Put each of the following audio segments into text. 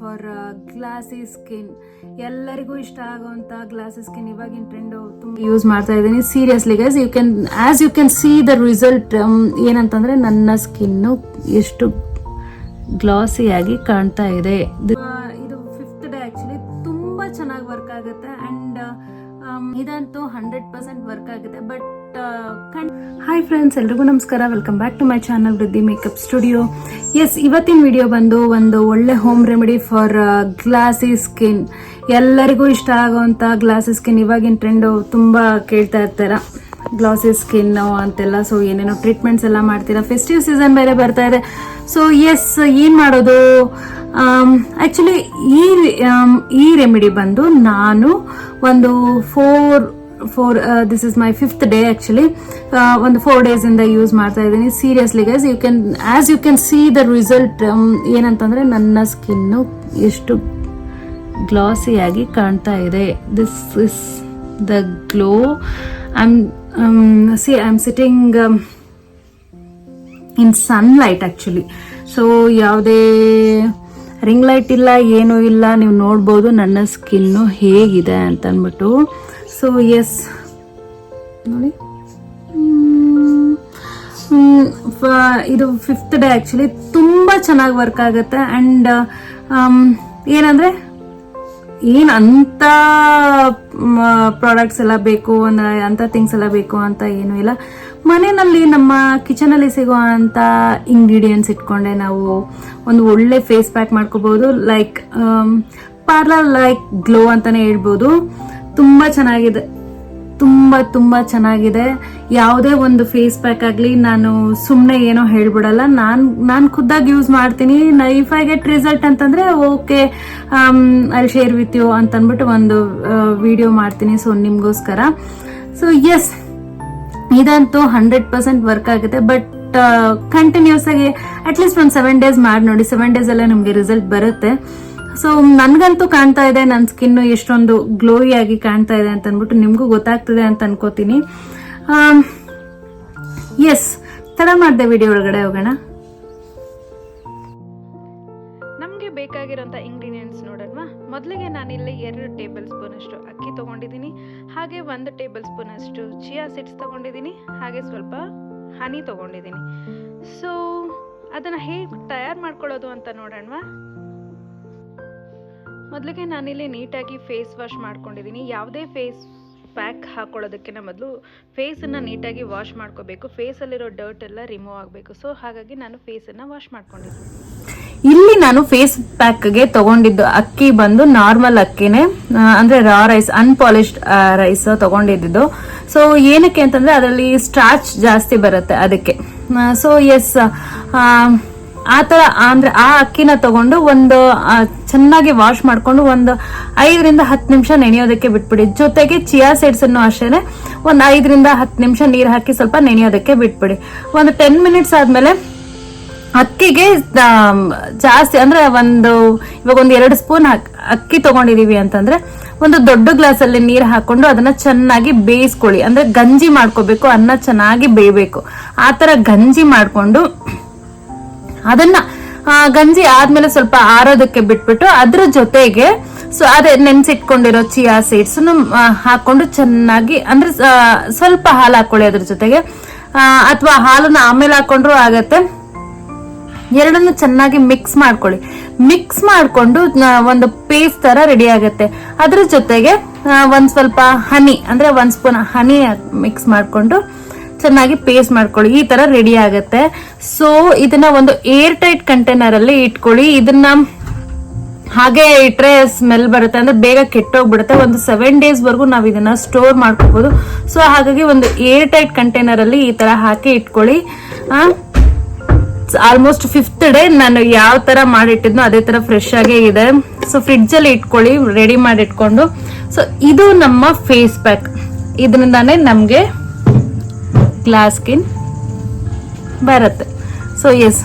For glossy skin. ಎಲ್ಲರಿಗೂ ಇಷ್ಟ ಆಗುವಂತ ಗ್ಲಾಸಿ ಸ್ಕಿನ್ ಇವಾಗಿನ ಟ್ರೆಂಡ್ ತುಂಬ ಯೂಸ್ ಮಾಡ್ತಾ ಇದ್ದೀನಿ. Seriously guys, you can see the result. ಏನಂತಂದ್ರೆ ನನ್ನ ಸ್ಕಿನ್ನು ಎಷ್ಟು ಗ್ಲಾಸಿಯಾಗಿ ಕಾಣ್ತಾ ಇದೆ. ಇದು 5th ಡೇ ಆಕ್ಚುಲಿ ತುಂಬಾ ಚೆನ್ನಾಗಿ ವರ್ಕ್ ಆಗುತ್ತೆ ಅಂಡ್ ಇದಂತೂ 100% ವರ್ಕ್ ಆಗುತ್ತೆ. ಬಟ್ ಹಾಯ್ ಫ್ರೆಂಡ್ಸ್, ಎಲ್ರಿಗೂ ನಮಸ್ಕಾರ. Welcome back to my channel Vriddhi makeup studio. Yes, ಇವತ್ತಿನ ವಿಡಿಯೋ ಬಂದು ಒಂದು ಒಳ್ಳೆ home remedy for glossy skin. ಎಲ್ಲರಿಗೂ ಇಷ್ಟ ಆಗುವಂತ ಗ್ಲಾಸಿ ಸ್ಕಿನ್. ಇವಾಗಿನ ಟ್ರೆಂಡ್ ತುಂಬಾ ಕೇಳ್ತಾ ಇರ್ತಾರ, ಗ್ಲಾಸಿ ಸ್ಕಿನ್ ಅಂತೆಲ್ಲ. ಸೊ ಏನೇನೋ ಟ್ರೀಟ್ಮೆಂಟ್ಸ್ ಎಲ್ಲ ಮಾಡ್ತೀರಾ. ಫೆಸ್ಟಿವ್ ಸೀಸನ್ ಬೇರೆ ಬರ್ತಾ ಇದೆ. ಸೊ ಎಸ್, ಏನ್ ಮಾಡೋದು? ಆಕ್ಚುಲಿ ಈ ರೆಮಿಡಿ ಬಂದು ನಾನು ಒಂದು this is my 5th day actually. ಒಂದು 4 days ಇಂದ ಯೂಸ್ ಮಾಡ್ತಾ ಇದ್ದೀನಿ. Seriously guys, you can see the result. ಏನಂತಂದ್ರೆ ನನ್ನ ಸ್ಕಿನ್ನು ಎಷ್ಟು ಗ್ಲಾಸಿಯಾಗಿ ಕಾಣ್ತಾ ಇದೆ. This is the glow. I am sitting in sunlight actually. So ಯಾವುದೇ ರಿಂಗ್ ಲೈಟ್ ಇಲ್ಲ, ಏನೂ ಇಲ್ಲ. ನೀವು ನೋಡ್ಬೋದು ನನ್ನ ಸ್ಕಿನ್ನು ಹೇಗಿದೆ ಅಂತ ಅಂದ್ಬಿಟ್ಟು. ಸೊ ಎಸ್, ನೋಡಿ, ಇದು 5th ಡೇ ಆಕ್ಚುಲಿ ತುಂಬಾ ಚೆನ್ನಾಗಿ ವರ್ಕ್ ಆಗುತ್ತೆ. ಅಂಡ್ ಏನಂದ್ರೆ ಅಂತ ಪ್ರಾಡಕ್ಟ್ಸ್ ಎಲ್ಲ ಬೇಕು ಅಂದ್ರೆ ಅಂತ ಥಿಂಗ್ಸ್ ಎಲ್ಲ ಬೇಕು ಅಂತ ಏನೂ ಇಲ್ಲ. ಮನೆಯಲ್ಲಿ ನಮ್ಮ ಕಿಚನ್ ಅಲ್ಲಿ ಸಿಗುವಂತ ಇಂಗ್ರೀಡಿಯೆಂಟ್ಸ್ ಇಟ್ಕೊಂಡೆ ನಾವು ಒಂದು ಒಳ್ಳೆ ಫೇಸ್ ಪ್ಯಾಕ್ ಮಾಡ್ಕೋಬಹುದು. ಲೈಕ್ ಪಾರ್ಲರ್ ಲೈಕ್ ಗ್ಲೋ ಅಂತಾನೆ ಹೇಳ್ಬೋದು. ತುಂಬಾ ಚೆನ್ನಾಗಿದೆ, ತುಂಬಾ ಚೆನ್ನಾಗಿದೆ. ಯಾವುದೇ ಒಂದು ಫೇಸ್ ಪ್ಯಾಕ್ ಆಗ್ಲಿ ನಾನು ಸುಮ್ನೆ ಏನೋ ಹೇಳ್ಬಿಡಲ್ಲ. ನಾನ್ ಖುದ್ದಾಗಿ ಯೂಸ್ ಮಾಡ್ತೀನಿ. ಇಫ್ ಐ ಗೆಟ್ ರಿಸಲ್ಟ್ ಅಂತಂದ್ರೆ okay, I share with you ಅಂತ ಅಂದ್ಬಿಟ್ಟು ಒಂದು ವಿಡಿಯೋ ಮಾಡ್ತೀನಿ. ಸೊ ನಿಮ್ಗೋಸ್ಕರ. ಸೊ ಎಸ್, ಇದಂತೂ 100% ವರ್ಕ್ ಆಗುತ್ತೆ. ಬಟ್ ಕಂಟಿನ್ಯೂಸ್ ಆಗಿ ಅಟ್ಲೀಸ್ಟ್ ಒಂದು 7 days ಮಾಡಿ ನೋಡಿ. 7 days ಅಲ್ಲೇ ನಿಮ್ಗೆ ರಿಸಲ್ಟ್ ಬರುತ್ತೆ. ಸೊ ನನ್ಗಂತೂ ಕಾಣ್ತಾ ಇದೆ, ನನ್ನ ಸ್ಕಿನ್ ಎಷ್ಟೊಂದು ಗ್ಲೋಯಿ ಆಗಿ ಕಾಣ್ತಾ ಇದೆ ಅಂತ ಅಂದ್ಬಿಟ್ಟು ನಿಮ್ಗೂ ಗೊತ್ತಾಗ್ತದೆ ಅಂತ ಅನ್ಕೋತೀನಿ. ಎಸ್, ತಡ ಮಾಡಿದೆ, ವಿಡಿಯೋ ಒಳಗಡೆ ಹೋಗೋಣ. ನಮಗೆ ಬೇಕಾಗಿರೋಂಥ ಇಂಗ್ರೀಡಿಯೆಂಟ್ಸ್ ನೋಡೋಣ. ಮೊದಲಿಗೆ ನಾನಿಲ್ಲಿ 2 ಟೇಬಲ್ ಸ್ಪೂನ್ ಅಷ್ಟು ಅಕ್ಕಿ ತೊಗೊಂಡಿದ್ದೀನಿ. ಹಾಗೆ 1 ಟೇಬಲ್ ಸ್ಪೂನ್ ಅಷ್ಟು ಚಿಯಾ ಸೀಡ್ಸ್ ತೊಗೊಂಡಿದ್ದೀನಿ. ಹಾಗೆ ಸ್ವಲ್ಪ ಹನಿ ತೊಗೊಂಡಿದ್ದೀನಿ. ಸೊ ಅದನ್ನು ಹೇಗೆ ತಯಾರು ಮಾಡ್ಕೊಳ್ಳೋದು ಅಂತ ನೋಡೋಣ. ಮೊದಲಿಗೆ ನಾನಿಲ್ಲಿ ನೀಟಾಗಿ ಫೇಸ್ ವಾಶ್ ಮಾಡ್ಕೊಂಡಿದ್ದೀನಿ. ಯಾವುದೇ ಫೇಸ್ ಪ್ಯಾಕ್ ಹಾಕೊಳ್ಳೋದಕ್ಕಿಂತ ಮೊದಲು ಫೇಸನ್ನು ನೀಟಾಗಿ ವಾಶ್ ಮಾಡ್ಕೋಬೇಕು. ಫೇಸಲ್ಲಿರೋ ಡರ್ಟ್ ಎಲ್ಲ ರಿಮೂವ್ ಆಗಬೇಕು. ಸೊ ಹಾಗಾಗಿ ನಾನು ಫೇಸನ್ನು ವಾಶ್ ಮಾಡ್ಕೊಂಡಿದ್ದೀನಿ. ಇಲ್ಲಿ ನಾನು ಫೇಸ್ ಪ್ಯಾಕ್ಗೆ ತಗೊಂಡಿದ್ದು ಅಕ್ಕಿ ಬಂದು ನಾರ್ಮಲ್ ಅಕ್ಕಿನೇ, ಅಂದ್ರೆ ರಾ ರೈಸ್, ಅನ್ಪಾಲಿಶ್ಡ್ ರೈಸ್ ತಗೊಂಡಿದ್ದು. ಸೊ ಏನಕ್ಕೆ ಅಂತಂದ್ರೆ ಅದರಲ್ಲಿ ಸ್ಟಾರ್ಚ್ ಜಾಸ್ತಿ ಬರುತ್ತೆ ಅದಕ್ಕೆ. ಸೊ ಎಸ್, ಆ ತರ ಅಂದ್ರೆ ಆ ಅಕ್ಕಿನ ತಗೊಂಡು ಒಂದು ಚೆನ್ನಾಗಿ ವಾಶ್ ಮಾಡ್ಕೊಂಡು ಒಂದು 5 ರಿಂದ 10 ನಿಮಿಷ ನೆನೆಯೋದಕ್ಕೆ ಬಿಟ್ಬಿಡಿ. ಜೊತೆಗೆ ಚಿಯಾ ಸೀಡ್ಸ್ ಅನ್ನು ಅಷ್ಟೇನೆ ಒಂದು 5 ರಿಂದ 10 ನಿಮಿಷ ನೀರು ಹಾಕಿ ಸ್ವಲ್ಪ ನೆನೆಯೋದಕ್ಕೆ ಬಿಟ್ಬಿಡಿ. ಒಂದು 10 ಮಿನಿಟ್ಸ್ ಆದ್ಮೇಲೆ ಅಕ್ಕಿಗೆ ಜಾಸ್ತಿ ಅಂದ್ರೆ ಇವಾಗ ಒಂದು 2 ಸ್ಪೂನ್ ಅಕ್ಕಿ ತಗೊಂಡಿದೀವಿ ಅಂತಂದ್ರೆ ಒಂದು ದೊಡ್ಡ ಗ್ಲಾಸ್ ಅಲ್ಲಿ ನೀರು ಹಾಕೊಂಡು ಅದನ್ನ ಚೆನ್ನಾಗಿ ಬೇಯಿಸ್ಕೊಳ್ಳಿ. ಅಂದ್ರೆ ಗಂಜಿ ಮಾಡ್ಕೋಬೇಕು, ಅನ್ನ ಚೆನ್ನಾಗಿ ಬೇಯಬೇಕು. ಆ ತರ ಗಂಜಿ ಮಾಡ್ಕೊಂಡು ಅದನ್ನ ಗಂಜಿ ಆದ್ಮೇಲೆ ಸ್ವಲ್ಪ ಆರೋದಕ್ಕೆ ಬಿಟ್ಬಿಟ್ಟು ಅದ್ರ ಜೊತೆಗೆ ಅದೇ ನೆನ್ಸಿಟ್ಕೊಂಡಿರೋ ಚಿಯಾ ಸೀಡ್ಸ್ ಹಾಕೊಂಡು ಚೆನ್ನಾಗಿ, ಅಂದ್ರೆ ಸ್ವಲ್ಪ ಹಾಲು ಹಾಕೊಳ್ಳಿ ಅದ್ರ ಜೊತೆಗೆ, ಅಥವಾ ಹಾಲನ್ನ ಆಮೇಲೆ ಹಾಕೊಂಡ್ರು ಆಗತ್ತೆ. ಎರಡನ್ನು ಚೆನ್ನಾಗಿ ಮಿಕ್ಸ್ ಮಾಡ್ಕೊಳ್ಳಿ. ಮಿಕ್ಸ್ ಮಾಡ್ಕೊಂಡು ಒಂದು ಪೇಸ್ಟ್ ತರ ರೆಡಿ ಆಗತ್ತೆ. ಅದ್ರ ಜೊತೆಗೆ ಒಂದ್ ಸ್ವಲ್ಪ ಹನಿ, ಅಂದ್ರೆ 1 ಸ್ಪೂನ್ ಹನಿ ಮಿಕ್ಸ್ ಮಾಡ್ಕೊಂಡು ಚೆನ್ನಾಗಿ ಪೇಸ್ಟ್ ಮಾಡ್ಕೊಳ್ಳಿ. ಈ ತರ ರೆಡಿ ಆಗತ್ತೆ. ಸೊ ಇದನ್ನ ಒಂದು ಏರ್ ಟೈಟ್ ಕಂಟೈನರ್ ಅಲ್ಲಿ ಇಟ್ಕೊಳ್ಳಿ. ಇದನ್ನ ಹಾಗೆ ಇಟ್ರೆ ಸ್ಮೆಲ್ ಬರುತ್ತೆ, ಅಂದ್ರೆ ಬೇಗ ಕೆಟ್ಟೋಗ್ಬಿಡುತ್ತೆ. ಒಂದು 7 days ವರೆಗೂ ನಾವ್ ಇದನ್ನ ಸ್ಟೋರ್ ಮಾಡ್ಕೋಬಹುದು. ಸೊ ಹಾಗಾಗಿ ಒಂದು ಏರ್ ಟೈಟ್ ಕಂಟೈನರ್ ಅಲ್ಲಿ ಈ ತರ ಹಾಕಿ ಇಟ್ಕೊಳ್ಳಿ. ಆಲ್ಮೋಸ್ಟ್ 5th ಡೇ ನಾನು ಯಾವ ತರ ಮಾಡಿಟ್ಟಿದ್ನೋ ಅದೇ ತರ ಫ್ರೆಶ್ ಆಗೇ ಇದೆ. ಸೊ ಫ್ರಿಡ್ಜ್ ಅಲ್ಲಿ ಇಟ್ಕೊಳ್ಳಿ, ರೆಡಿ ಮಾಡಿ ಇಟ್ಕೊಂಡು. ಸೊ ಇದು ನಮ್ಮ ಫೇಸ್ ಪ್ಯಾಕ್. ಇದರಿಂದಾನೇ ನಮ್ಗೆ ಗ್ಲಾಸ್ ಸ್ಕಿನ್ ಬರುತ್ತೆ. ಸೊ ಎಸ್,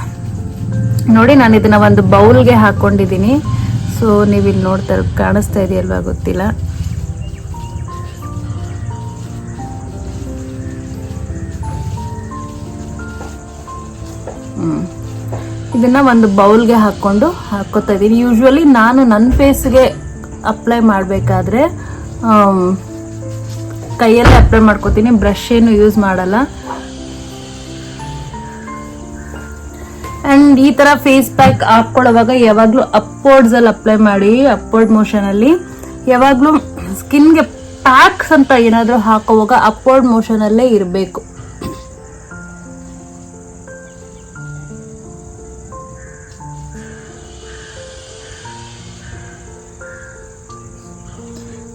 ನೋಡಿ, ನಾನು ಇದನ್ನ ಒಂದು ಬೌಲ್ಗೆ ಹಾಕೊಂಡಿದ್ದೀನಿ. ಸೊ ನೀವು ಇಲ್ಲಿ ನೋಡ್ತಾ ಕಾಣಿಸ್ತಾ ಇದೆಯಲ್ವಾ ಗೊತ್ತಿಲ್ಲ. ಇದನ್ನು ಒಂದು ಬೌಲ್ಗೆ ಹಾಕ್ಕೊತಾ ಇದ್ದೀನಿ. ಯೂಶ್ವಲಿ ನಾನು ನನ್ನ ಫೇಸ್ಗೆ ಅಪ್ಲೈ ಮಾಡಬೇಕಾದ್ರೆ ಕೈಯಲ್ಲೇ ಅಪ್ಲೈ ಮಾಡ್ಕೋತೀನಿ, ಬ್ರಷ್ ಏನು ಯೂಸ್ ಮಾಡಲ್ಲ. ಆ್ಯಂಡ್ ಈ ಥರ ಫೇಸ್ ಪ್ಯಾಕ್ ಹಾಕ್ಕೊಳ್ಳೋವಾಗ ಯಾವಾಗಲೂ ಅಪ್ವರ್ಡ್ಸಲ್ಲಿ ಅಪ್ಲೈ ಮಾಡಿ, ಅಪ್ವರ್ಡ್ ಮೋಷನಲ್ಲಿ. ಯಾವಾಗಲೂ ಸ್ಕಿನ್ಗೆ ಪ್ಯಾಕ್ಸ್ ಅಂತ ಏನಾದರೂ ಹಾಕೋವಾಗ ಅಪ್ವರ್ಡ್ ಮೋಷನಲ್ಲೇ ಇರಬೇಕು.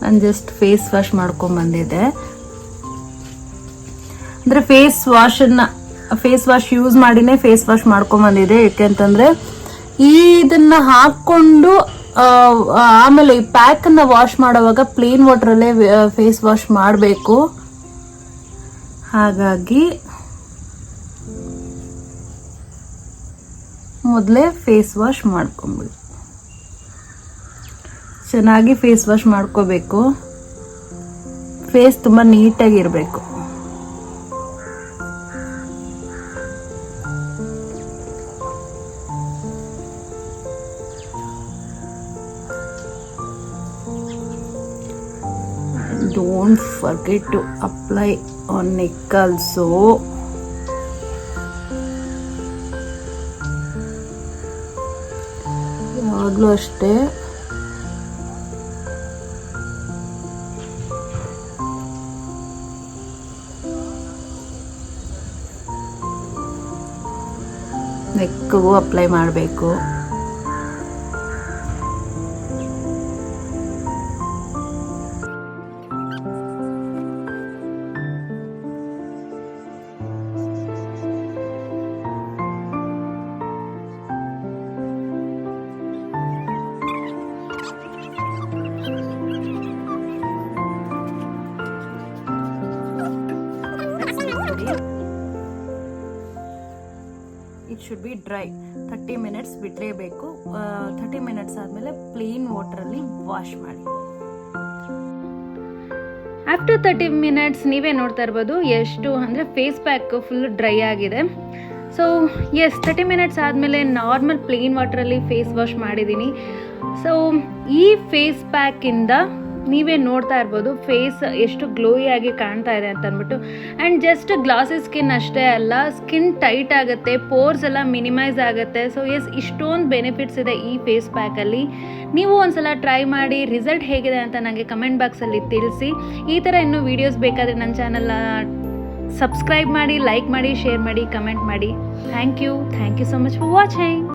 ನಾನು ಜಸ್ಟ್ ಫೇಸ್ ವಾಶ್ ಮಾಡ್ಕೊಂಡ್ಬಂದಿದ್ದೆ. ಅಂದರೆ ಫೇಸ್ ವಾಶ್ ಯೂಸ್ ಮಾಡಿನೇ ಫೇಸ್ ವಾಶ್ ಮಾಡ್ಕೊಂಡ್ಬಂದಿದೆ. ಯಾಕೆಂತಂದರೆ ಇದನ್ನು ಹಾಕ್ಕೊಂಡು ಆಮೇಲೆ ಈ ಪ್ಯಾಕನ್ನು ವಾಶ್ ಮಾಡೋವಾಗ ಪ್ಲೇನ್ ವಾಟ್ರಲ್ಲೇ ಫೇಸ್ ವಾಶ್ ಮಾಡಬೇಕು. ಹಾಗಾಗಿ ಮೊದಲೇ ಫೇಸ್ ವಾಶ್ ಮಾಡ್ಕೊಂಬಿಡಿ. ಚೆನ್ನಾಗಿ ಫೇಸ್ ವಾಶ್ ಮಾಡ್ಕೋಬೇಕು. ಫೇಸ್ ತುಂಬ ನೀಟಾಗಿರಬೇಕು. Don't forget to apply on neck also. ಯಾವಾಗಲೂ ಅಷ್ಟೇ ನೆಕ್ಗೂ ಅಪ್ಲೈ ಮಾಡಬೇಕು. It should be dry. 30 minutes ಬಿಟ್ರೇಬೇಕು. 30 ಮಿನಿಟ್ಸ್ ಆದಮೇಲೆ ಪ್ಲೇನ್ ವಾಟರಲ್ಲಿ ವಾಶ್ ಮಾಡಿ. ಆಫ್ಟರ್ 30 ಮಿನಿಟ್ಸ್ ನೀವೇ ನೋಡ್ತಾ ಇರ್ಬೋದು ಎಷ್ಟು ಅಂದರೆ ಫೇಸ್ ಪ್ಯಾಕ್ ಫುಲ್ ಡ್ರೈ ಆಗಿದೆ. ಸೊ 30 ಮಿನಿಟ್ಸ್ ಆದಮೇಲೆ ನಾರ್ಮಲ್ ಪ್ಲೇನ್ ವಾಟ್ರಲ್ಲಿ ಫೇಸ್ ವಾಶ್ ಮಾಡಿದ್ದೀನಿ. ಸೊ ಈ ಫೇಸ್ ಪ್ಯಾಕಿಂದ ನೀವೇ ನೋಡ್ತಾ ಇರ್ಬೋದು ಫೇಸ್ ಎಷ್ಟು ಗ್ಲೋಯಿ ಆಗಿ ಕಾಣ್ತಾ ಇದೆ ಅಂತ ಅಂದ್ಬಿಟ್ಟು. ಆ್ಯಂಡ್ ಜಸ್ಟ್ ಗ್ಲಾಸಿ ಸ್ಕಿನ್ ಅಷ್ಟೇ ಅಲ್ಲ, ಸ್ಕಿನ್ ಟೈಟ್ ಆಗುತ್ತೆ, ಪೋರ್ಸ್ ಎಲ್ಲ ಮಿನಿಮೈಸ್ ಆಗುತ್ತೆ. ಸೊ ಇಷ್ಟೊಂದು ಬೆನಿಫಿಟ್ಸ್ ಇದೆ ಈ ಫೇಸ್ ಪ್ಯಾಕಲ್ಲಿ. ನೀವು ಒಂದ್ಸಲ ಟ್ರೈ ಮಾಡಿ ರಿಸಲ್ಟ್ ಹೇಗಿದೆ ಅಂತ ನನಗೆ ಕಮೆಂಟ್ ಬಾಕ್ಸಲ್ಲಿ ತಿಳಿಸಿ. ಈ ಥರ ಇನ್ನೂ ವೀಡಿಯೋಸ್ ಬೇಕಾದರೆ ನನ್ನ ಚಾನಲ್ನ ಸಬ್ಸ್ಕ್ರೈಬ್ ಮಾಡಿ, ಲೈಕ್ ಮಾಡಿ, ಶೇರ್ ಮಾಡಿ, ಕಮೆಂಟ್ ಮಾಡಿ. Thank you so much for watching.